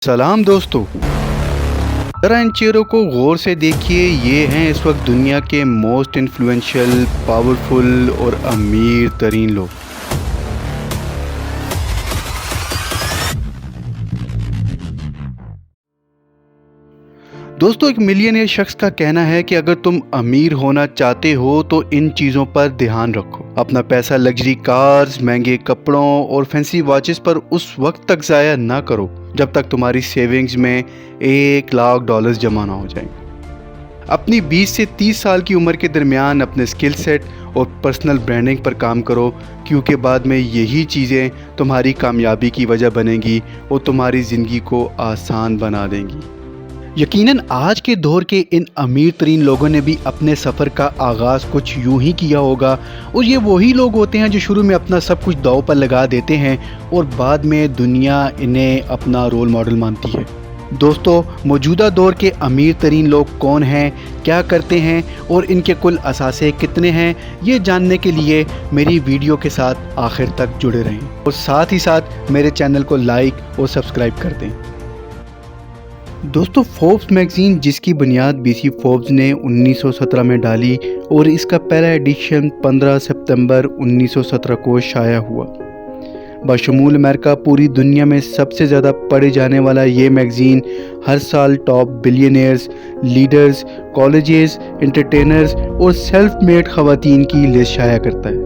सलाम दोस्तों, ज़रा इन चेहरों को गौर से देखिए। ये हैं इस वक्त दुनिया के मोस्ट इन्फ्लुएंशियल, पावरफुल और अमीर तरीन लोग। दोस्तों, एक मिलियनेयर शख्स का कहना है कि अगर तुम अमीर होना चाहते हो तो इन चीज़ों पर ध्यान रखो। अपना पैसा लग्जरी कार्स, महंगे कपड़ों और फैंसी वॉचेस पर उस वक्त तक ज़ाया ना करो जब तक तुम्हारी सेविंग्स में $1,00,000 जमा ना हो जाए। अपनी 20 से 30 साल की उम्र के दरमियान अपने स्किल सेट और पर्सनल ब्रांडिंग पर काम करो, क्योंकि बाद में यही चीज़ें तुम्हारी कामयाबी की वजह बनेंगी और तुम्हारी ज़िंदगी को आसान बना देंगी। यकीनन आज के दौर के इन अमीर तरीन लोगों ने भी अपने सफ़र का आगाज़ कुछ यूं ही किया होगा, और ये वही लोग होते हैं जो शुरू में अपना सब कुछ दांव पर लगा देते हैं और बाद में दुनिया इन्हें अपना रोल मॉडल मानती है। दोस्तों, मौजूदा दौर के अमीर तरीन लोग कौन हैं, क्या करते हैं और इनके कुल असासे कितने हैं, ये जानने के लिए मेरी वीडियो के साथ आखिर तक जुड़े रहें और साथ ही साथ मेरे चैनल को लाइक और सब्सक्राइब कर दें। दोस्तों, फोर्ब्स मैगज़ीन, जिसकी बुनियाद बीसी फोर्ब्स ने 1917 में डाली और इसका पहला एडिशन 15 सितंबर 1917 को शाया हुआ। बशमूल अमेरिका पूरी दुनिया में सबसे ज़्यादा पढ़े जाने वाला ये मैगज़ीन हर साल top billionaires, leaders, colleges, entertainers और सेल्फ मेड ख़वातीन की लिस्ट शाया करता है।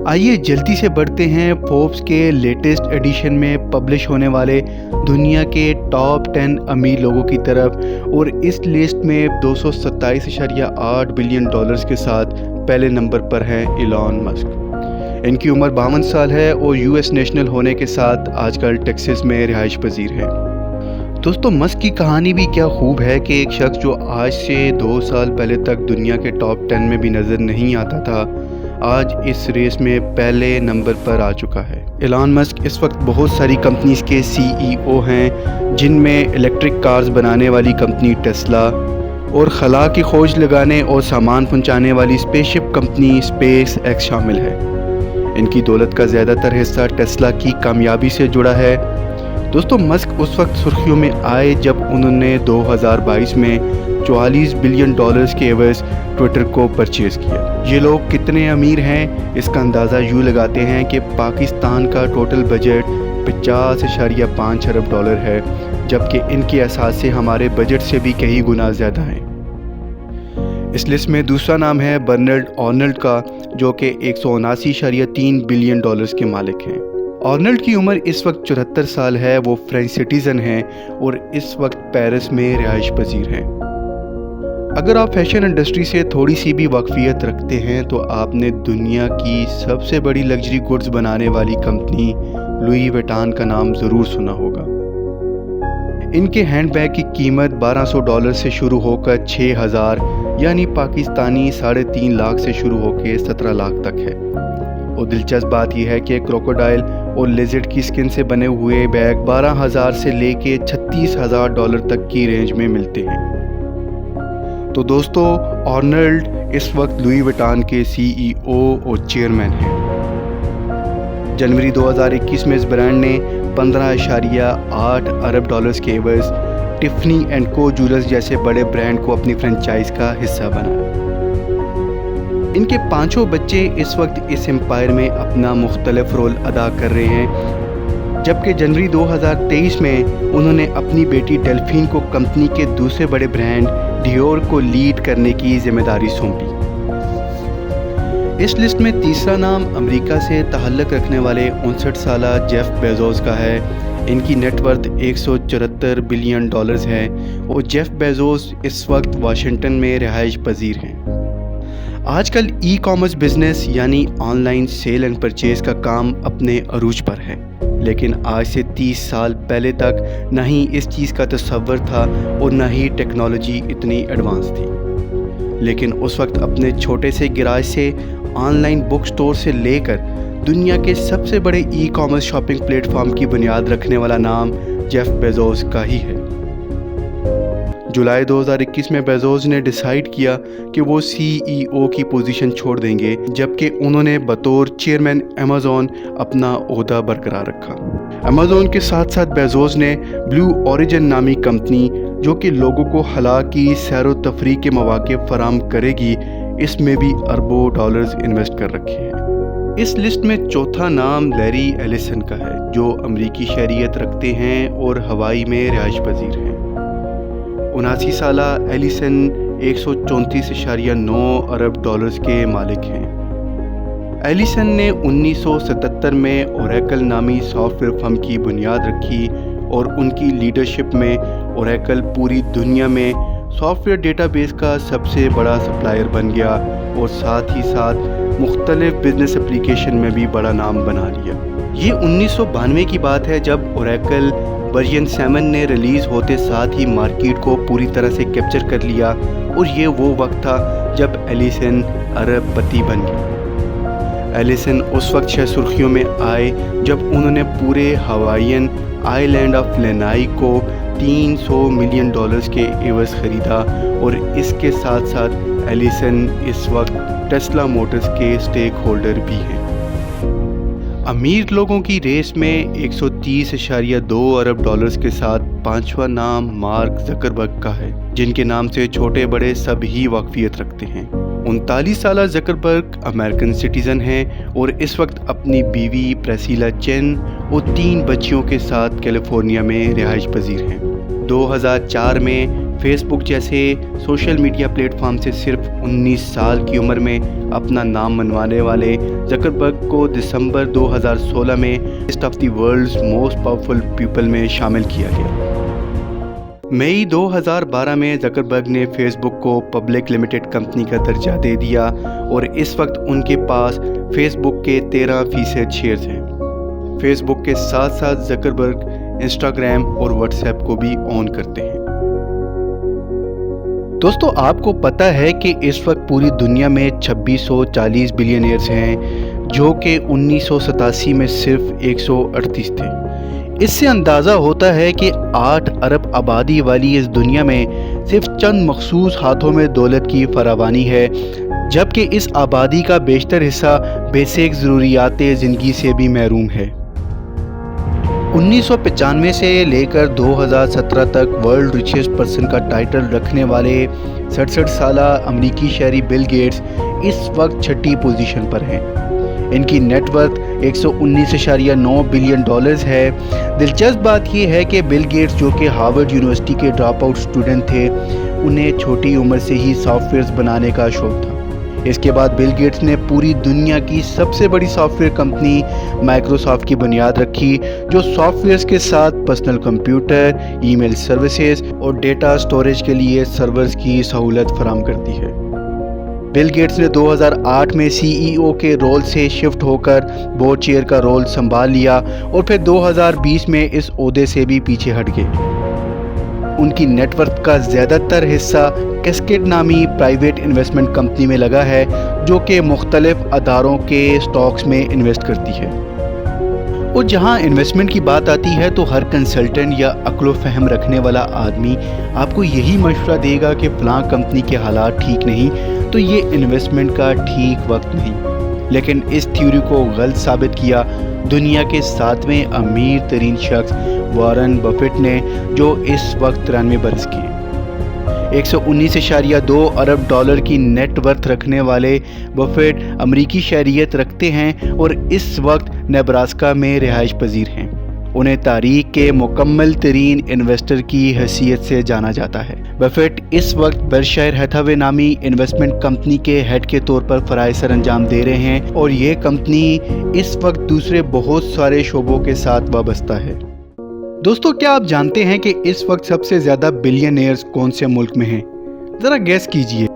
आइए जल्दी से बढ़ते हैं फोर्ब्स के लेटेस्ट एडिशन में पब्लिश होने वाले दुनिया के टॉप 10 अमीर लोगों की तरफ, और इस लिस्ट में $227.8 बिलियन के साथ पहले नंबर पर हैं इलॉन मस्क। इनकी उम्र 52 साल है और यूएस नेशनल होने के साथ आजकल टेक्सास में रिहाइश पजीर है। दोस्तों, मस्क की कहानी भी क्या खूब है कि एक शख्स जो आज से 2 साल पहले तक दुनिया के टॉप 10 में भी नज़र नहीं आता था, आज इस रेस में पहले नंबर पर आ चुका है। एलन मस्क इस वक्त बहुत सारी कंपनीज के सीईओ हैं, जिनमें इलेक्ट्रिक कार्स बनाने वाली कंपनी टेस्ला और खला की खोज लगाने और सामान पहुंचाने वाली स्पेसशिप कंपनी स्पेस एक्स शामिल है। इनकी दौलत का ज़्यादातर हिस्सा टेस्ला की कामयाबी से जुड़ा है। दोस्तों, मस्क उस वक्त सुर्खियों में आए जब उन्होंने 2022 में $44 बिलियन के एवज ट्विटर को परचेज़ किया। ये लोग कितने अमीर हैं, इसका अंदाज़ा यूँ लगाते हैं कि पाकिस्तान का टोटल बजट $50.5 अरब है, जबकि इनके असासे हमारे बजट से भी कई गुना ज़्यादा हैं। इस लिस्ट में दूसरा नाम है बर्नार्ड आर्नल्ड का, जो कि $179.3 बिलियन के मालिक हैं। आर्नल्ड की उम्र इस वक्त 74 साल है। वो फ्रेंच सिटीज़न हैं और इस वक्त पेरिस में रिहाइश पजीर हैं। अगर आप फैशन इंडस्ट्री से थोड़ी सी भी वाकफियत रखते हैं तो आपने दुनिया की सबसे बड़ी लग्जरी गुड्स बनाने वाली कंपनी लुई विटान का नाम ज़रूर सुना होगा। इनके हैंडबैग की कीमत $1,200 से शुरू होकर 6,000 यानी पाकिस्तानी 3.5 लाख से शुरू होकर 17 लाख तक है। और दिलचस्प बात यह है कि क्रोकोडाइल और लिजर्ड की स्किन से बने हुए बैग 12,000 से लेके $36,000 तक की रेंज में मिलते हैं। तो दोस्तों, आर्नल्ड इस वक्त लुई विटान के सीईओ और चेयरमैन हैं। जनवरी 2021 में इस ब्रांड ने $15.8 अरब के एवज टिफनी एंड को जूलर्स जैसे बड़े ब्रांड को अपनी फ्रेंचाइज का हिस्सा बनाया। इनके 5 बच्चे इस वक्त इस एम्पायर में अपना मुख्तलिफ रोल अदा कर रहे हैं, जबकि जनवरी 2023 में उन्होंने अपनी बेटी डेल्फिन को कंपनी के दूसरे बड़े ब्रांड डियोर को लीड करने की जिम्मेदारी सौंपी। इस लिस्ट में तीसरा नाम अमेरिका से ताल्लुक़ रखने वाले 59 साला जेफ बेजोस का है। इनकी नेटवर्थ $174 बिलियन है और जेफ बेजोस इस वक्त वाशिंगटन में रिहाइश पजीर हैं। आजकल ई कॉमर्स बिजनेस यानी ऑनलाइन सेल एंड परचेज का काम अपने अरूज पर है, लेकिन आज से 30 साल पहले तक न ही इस चीज़ का तसव्वुर था और न ही टेक्नोलॉजी इतनी एडवांस थी। लेकिन उस वक्त अपने छोटे से गिराज से ऑनलाइन बुक स्टोर से लेकर दुनिया के सबसे बड़े ई कॉमर्स शॉपिंग प्लेटफॉर्म की बुनियाद रखने वाला नाम जेफ बेजोस का ही है। जुलाई 2021 में बेजोस ने डिसाइड किया कि वो CEO की पोजीशन छोड़ देंगे, जबकि उन्होंने बतौर चेयरमैन अमेज़न अपना ओहदा बरकरार रखा। अमेज़न के साथ साथ बेजोस ने ब्लू ओरिजिन नामी कंपनी, जो कि लोगों को हला की सैर व तफरीह के मौके फराहम करेगी, इसमें भी अरबों डॉलर्स इन्वेस्ट कर रखे हैं। इस लिस्ट में चौथा नाम लैरी एलिसन का है, जो अमरीकी शहरियत रखते हैं और हवाई में रिहाइश पजीर हैं। 79 साला एलिसन 134.9 अरब डॉलर्स के मालिक हैं। एलिसन ने 1977 में ओरेकल नामी सॉफ्टवेयर फर्म की बुनियाद रखी और उनकी लीडरशिप में ओरेकल पूरी दुनिया में सॉफ्टवेयर डेटाबेस का सबसे बड़ा सप्लायर बन गया और साथ ही साथ मुख्तलिफ बिजनेस एप्लीकेशन में भी बड़ा नाम बना लिया। ये 1992 की बात है, जब ओरेकल वर्जन 7 ने रिलीज़ होते साथ ही मार्केट को पूरी तरह से कैप्चर कर लिया, और ये वो वक्त था जब एलिसन अरबपति बन गए। एलिसन उस वक्त शह सुर्खियों में आए जब उन्होंने पूरे हवाईयन आइलैंड ऑफ लेनाई को 300 मिलियन डॉलर्स के एवज ख़रीदा, और इसके साथ साथ एलिसन इस वक्त टेस्ला मोटर्स के स्टेक होल्डर भी हैं। अमीर लोगों की रेस में 130.2 अरब डॉलर्स के साथ पांचवा नाम मार्क ज़करबर्ग का है, जिनके नाम से छोटे बड़े सभी वाकफियत रखते हैं। 39 साला ज़करबर्ग अमेरिकन सिटीज़न हैं और इस वक्त अपनी बीवी प्रेसिला चेन और 3 बच्चियों के साथ कैलिफोर्निया में रिहाइश पजीर हैं। 2004 में फेसबुक जैसे सोशल मीडिया प्लेटफॉर्म से सिर्फ 19 साल की उम्र में अपना नाम मनवाने वाले ज़करबर्ग को दिसंबर 2016 में list of the world's most powerful people में शामिल किया गया। मई 2012 में ज़करबर्ग ने फेसबुक को पब्लिक लिमिटेड कंपनी का दर्जा दे दिया और इस वक्त उनके पास फेसबुक के 13% शेयर्स हैं। फेसबुक के साथ साथ ज़करबर्ग इंस्टाग्राम और व्हाट्सएप को भी ऑन करते हैं। दोस्तों, आपको पता है कि इस वक्त पूरी दुनिया में 2640 बिलियनियर्स हैं, जो कि 1987 में सिर्फ 138 थे। इससे अंदाज़ा होता है कि 8 अरब आबादी वाली इस दुनिया में सिर्फ चंद मखसूस हाथों में दौलत की फरावानी है, जबकि इस आबादी का बेशतर हिस्सा बेसिक ज़रूरियात ज़िंदगी से भी महरूम है। 1995 से लेकर 2017 तक वर्ल्ड रिचेस्ट पर्सन का टाइटल रखने वाले 67 साला अमरीकी शहरी बिल गेट्स इस वक्त 6ठी पोजीशन पर हैं। इनकी नेटवर्थ 119.9 बिलियन डॉलर्स है। दिलचस्प बात यह है कि बिल गेट्स, जो कि हार्वर्ड यूनिवर्सिटी के ड्रॉप आउट स्टूडेंट थे, उन्हें छोटी उम्र से ही सॉफ्टवेयर्स बनाने का शौक था। इसके बाद बिल गेट्स ने पूरी दुनिया की सबसे बड़ी सॉफ्टवेयर कंपनी माइक्रोसॉफ्ट की बुनियाद रखी, जो सॉफ्टवेयर्स के साथ पर्सनल कंप्यूटर, ईमेल सर्विसेज और डेटा स्टोरेज के लिए सर्वर्स की सहूलत फराहम करती है। बिल गेट्स ने 2008 में CEO के रोल से शिफ्ट होकर बोर्ड चेयर का रोल संभाल लिया और फिर 2020 में इस ओहदे से भी पीछे हट गए। उनकी नेटवर्थ का ज़्यादातर हिस्सा कैस्केड नामी प्राइवेट इन्वेस्टमेंट कंपनी में लगा है, जो कि मुख्तलिफ अदारों के स्टॉक्स में इन्वेस्ट करती है। और जहां इन्वेस्टमेंट की बात आती है तो हर कंसल्टेंट या अक्ल फ़हम रखने वाला आदमी आपको यही मशवरा देगा कि फ़लाँ कंपनी के हालात ठीक नहीं, तो ये इन्वेस्टमेंट का ठीक वक्त नहीं। लेकिन इस थ्योरी को गलत साबित किया दुनिया के 7वें अमीर तरीन शख्स वॉरेन बफेट ने, जो इस वक्त 93 बरस के 119.2 अरब डॉलर की नेट वर्थ रखने वाले बफेट अमरीकी शहरियत रखते हैं और इस वक्त नेब्रास्का में रिहाइश पजीर हैं। उन्हें तारीख के मुकम्मल तरीन इन्वेस्टर की हैसियत से जाना जाता है। बफेट इस वक्त बर्कशायर हैथावे नामी इन्वेस्टमेंट कंपनी के हेड के तौर पर फ़राइज़ सर अंजाम दे रहे हैं और ये कंपनी इस वक्त दूसरे बहुत सारे शोबों के साथ वाबस्ता है। दोस्तों, क्या आप जानते हैं कि इस वक्त सबसे ज़्यादा बिलियनियर्स कौन से मुल्क में हैं? ज़रा गैस कीजिए।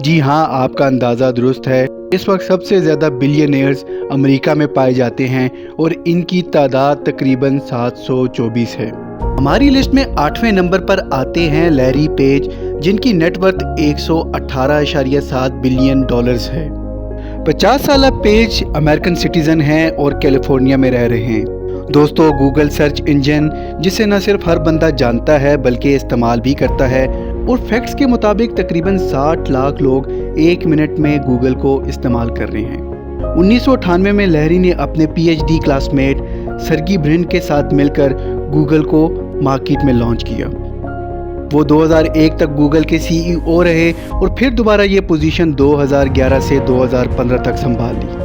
जी हाँ, आपका अंदाज़ा दुरुस्त है। इस वक्त सबसे ज़्यादा बिलियनियर्स अमेरिका में पाए जाते हैं और इनकी तादाद तकरीबन 724 है। हमारी लिस्ट में 8वें नंबर पर आते हैं लैरी पेज, जिनकी नेटवर्थ 118.7 बिलियन डॉलर्स है। 50 साला पेज अमेरिकन सिटीज़न हैं और कैलिफोर्निया में रह रहे हैं। दोस्तों, गूगल सर्च इंजन जिसे न सिर्फ हर बंदा जानता है बल्कि इस्तेमाल भी करता है, और फैक्ट्स के मुताबिक तकरीबन 60 लाख लोग 1 मिनट में गूगल को इस्तेमाल कर रहे हैं। 1998 में लहरी ने अपने PhD क्लासमेट सर्गी ब्रिन के साथ मिलकर गूगल को मार्केट में लॉन्च किया। वो 2001 तक गूगल के CEO रहे और फिर दोबारा ये पोजीशन 2011 से 2015 तक संभाल ली।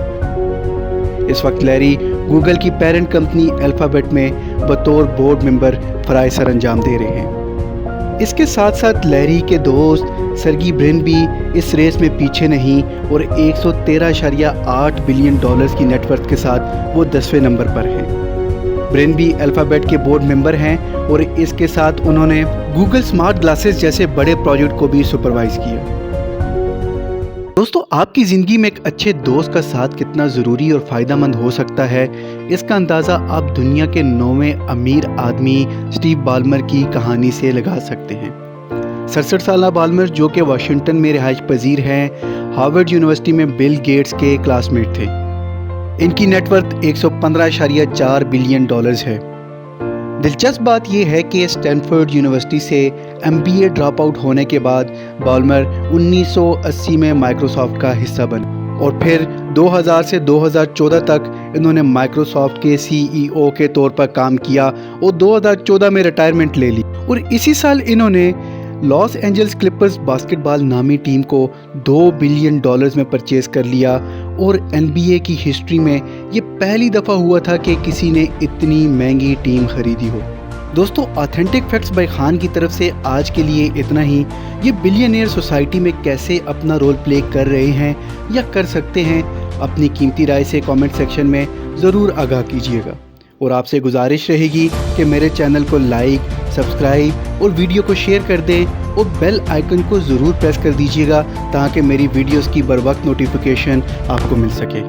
इस वक्त लैरी गूगल की पेरेंट कंपनी अल्फाबेट में बतौर बोर्ड मेंबर फराइज़ सर अंजाम दे रहे हैं। इसके साथ साथ लैरी के दोस्त सर्गी ब्रिन भी इस रेस में पीछे नहीं और 113.8 बिलियन डॉलर्स की नेटवर्थ के साथ वो 10वें नंबर पर हैं। ब्रिन भी अल्फाबेट के बोर्ड मेंबर हैं और इसके साथ उन्होंने गूगल स्मार्ट ग्लासेस जैसे बड़े प्रोजेक्ट को भी सुपरवाइज किया। दोस्तों, आपकी ज़िंदगी में एक अच्छे दोस्त का साथ कितना ज़रूरी और फ़ायदेमंद हो सकता है, इसका अंदाज़ा आप दुनिया के 9वें अमीर आदमी स्टीव बाल्मर की कहानी से लगा सकते हैं। 67 साल बाल्मर, जो कि वाशिंगटन में रिहाइश पजीर हैं, हार्वर्ड यूनिवर्सिटी में बिल गेट्स के क्लासमेट थे। इनकी नेटवर्थ 115.4 बिलियन डॉलर्स है। दिलचस्प बात यह है कि स्टैनफोर्ड यूनिवर्सिटी से MBA ड्रॉप आउट होने के बाद बाल्मर 1980 में माइक्रोसॉफ्ट का हिस्सा बने और फिर 2000 से 2014 तक इन्होंने माइक्रोसॉफ्ट के CEO के तौर पर काम किया और 2014 में रिटायरमेंट ले ली। और इसी साल इन्होंने लॉस एंजल्स क्लिपर्स बास्केटबॉल नामी टीम को 2 बिलियन डॉलर्स में परचेज कर लिया और NBA की हिस्ट्री में ये पहली दफ़ा हुआ था कि किसी ने इतनी महंगी टीम खरीदी हो। दोस्तों, ऑथेंटिक फैक्ट्स बाय खान की तरफ से आज के लिए इतना ही। ये बिलियनियर सोसाइटी में कैसे अपना रोल प्ले कर रहे हैं या कर सकते हैं, अपनी कीमती राय से कमेंट सेक्शन में ज़रूर आगाह कीजिएगा। और आपसे गुजारिश रहेगी कि मेरे चैनल को लाइक, सब्सक्राइब और वीडियो को शेयर कर दें और बेल आइकन को ज़रूर प्रेस कर दीजिएगा ताकि मेरी वीडियोस की बर वक्त नोटिफिकेशन आपको मिल सके।